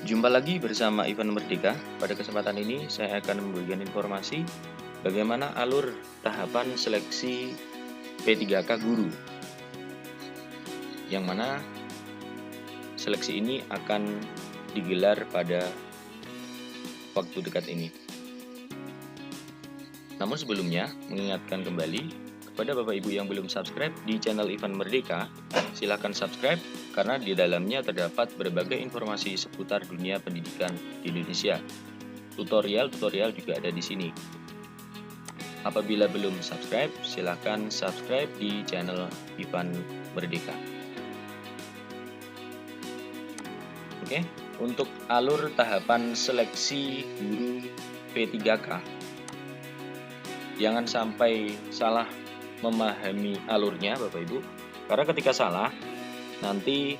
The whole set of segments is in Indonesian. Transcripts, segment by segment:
Jumpa lagi bersama Ivan Merdeka. Pada kesempatan ini saya akan memberikan informasi bagaimana alur tahapan seleksi P3K guru, yang mana seleksi ini akan digelar pada waktu dekat ini. Namun sebelumnya, mengingatkan kembali kepada Bapak Ibu yang belum subscribe di channel Ivan Merdeka, silakan subscribe karena di dalamnya terdapat berbagai informasi seputar dunia pendidikan di Indonesia. Tutorial-tutorial juga ada di sini. Apabila belum subscribe, silakan subscribe di channel Ivan Merdeka. Oke, untuk alur tahapan seleksi guru P3K, jangan sampai salah memahami alurnya Bapak Ibu, karena ketika salah nanti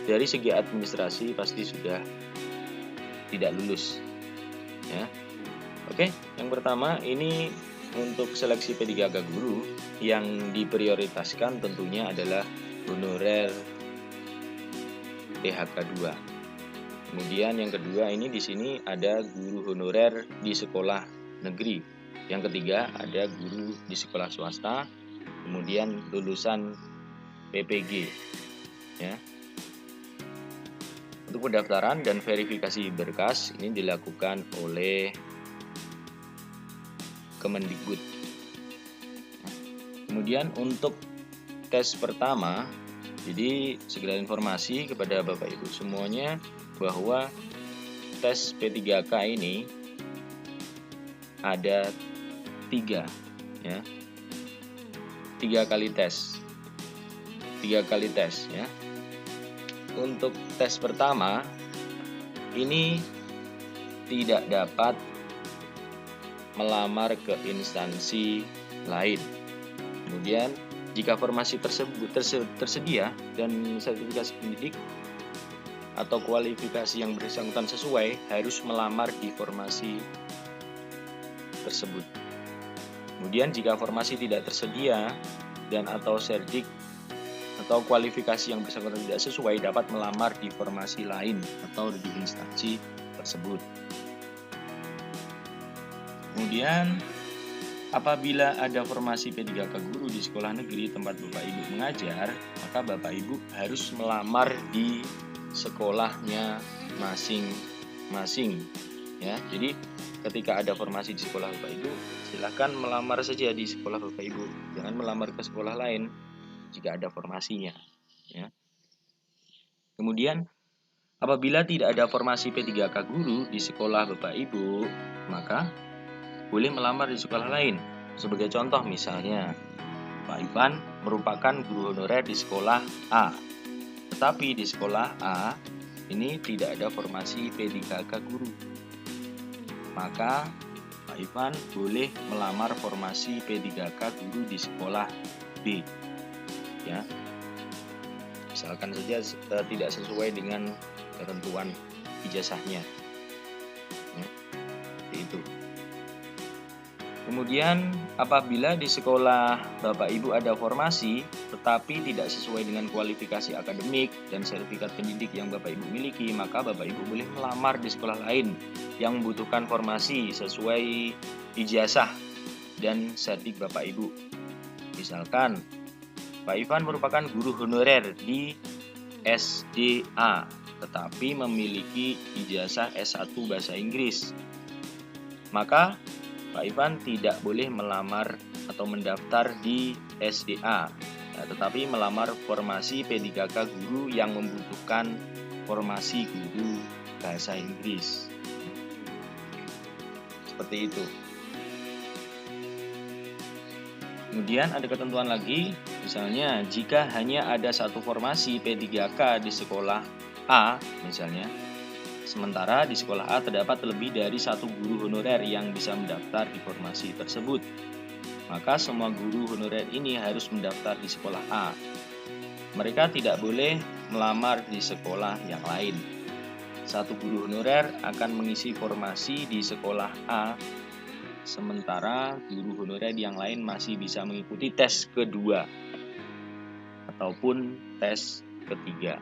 dari segi administrasi pasti sudah tidak lulus ya. Oke, yang pertama ini untuk seleksi P3K guru yang diprioritaskan tentunya adalah honorer PHK 2. Kemudian yang kedua ini di sini ada guru honorer di sekolah negeri. Yang ketiga ada guru di sekolah swasta, kemudian lulusan PPG ya. Untuk pendaftaran dan verifikasi berkas ini dilakukan oleh Kemendikbud. Kemudian untuk tes pertama, jadi segala informasi kepada Bapak Ibu semuanya bahwa tes P3K ini ada 3 ya. 3 kali tes ya. Untuk tes pertama ini tidak dapat melamar ke instansi lain. Kemudian jika formasi tersebut tersedia dan sertifikasi pendidik atau kualifikasi yang bersangkutan sesuai, harus melamar di formasi tersebut. Kemudian jika formasi tidak tersedia dan atau serdik atau kualifikasi yang bersangkutan tidak sesuai, dapat melamar di formasi lain atau di instansi tersebut. Kemudian apabila ada formasi P3K guru di sekolah negeri tempat Bapak Ibu mengajar, maka Bapak Ibu harus melamar di sekolahnya masing-masing ya. Jadi ketika ada formasi di sekolah Bapak Ibu, silakan melamar saja di sekolah Bapak Ibu, jangan melamar ke sekolah lain jika ada formasinya ya. Kemudian apabila tidak ada formasi P3K guru di sekolah Bapak Ibu, maka boleh melamar di sekolah lain. Sebagai contoh misalnya, Pak Ivan merupakan guru honorer di sekolah A, tetapi di sekolah A ini tidak ada formasi P3K guru, maka Pak Ivan boleh melamar formasi P3K guru di sekolah B ya. Misalkan saja tidak sesuai dengan ketentuan ijazahnya ya, seperti itu. Kemudian apabila di sekolah Bapak Ibu ada formasi tetapi tidak sesuai dengan kualifikasi akademik dan sertifikat pendidik yang Bapak Ibu miliki, maka Bapak Ibu boleh melamar di sekolah lain yang membutuhkan formasi sesuai ijazah dan sertif Bapak Ibu. Misalkan Pak Ivan merupakan guru honorer di SDA tetapi memiliki ijazah S1 Bahasa Inggris, maka Pak Ivan tidak boleh melamar atau mendaftar di SDA ya, tetapi melamar formasi P3K guru yang membutuhkan formasi guru Bahasa Inggris. Seperti itu. Kemudian ada ketentuan lagi, misalnya jika hanya ada satu formasi P3K di sekolah A misalnya, sementara di sekolah A terdapat lebih dari satu guru honorer yang bisa mendaftar di formasi tersebut, maka semua guru honorer ini harus mendaftar di sekolah A. Mereka tidak boleh melamar di sekolah yang lain. Satu guru honorer akan mengisi formasi di sekolah A, sementara guru honorer yang lain masih bisa mengikuti tes kedua ataupun tes ketiga.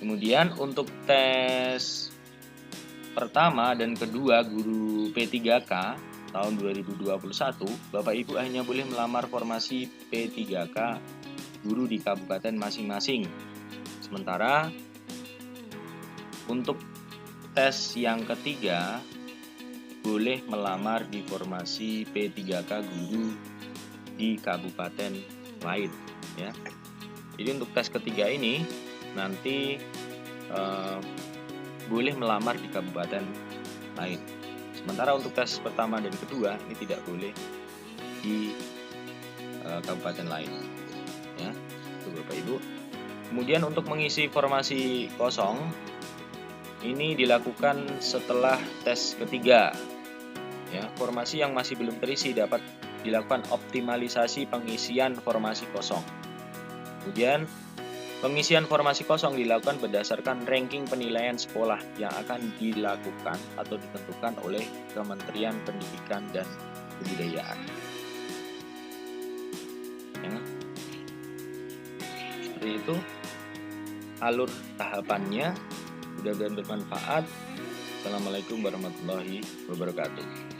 Kemudian untuk tes pertama dan kedua guru P3K tahun 2021, Bapak Ibu hanya boleh melamar formasi P3K guru di kabupaten masing-masing. Sementara untuk tes yang ketiga boleh melamar di formasi P3K guru di kabupaten lain, ya. Jadi untuk tes ketiga ini nanti boleh melamar di kabupaten lain. Sementara untuk tes pertama dan kedua ini tidak boleh di kabupaten lain, ya, itu Bapak Ibu. Kemudian untuk mengisi formasi kosong ini dilakukan setelah tes ketiga, ya. Formasi yang masih belum terisi dapat dilakukan optimalisasi pengisian formasi kosong. Kemudian pengisian formasi kosong dilakukan berdasarkan ranking penilaian sekolah yang akan dilakukan atau ditentukan oleh Kementerian Pendidikan dan Kebudayaan. Ya. Seperti itu alur tahapannya. Mudah-mudahan bermanfaat. Assalamualaikum warahmatullahi wabarakatuh.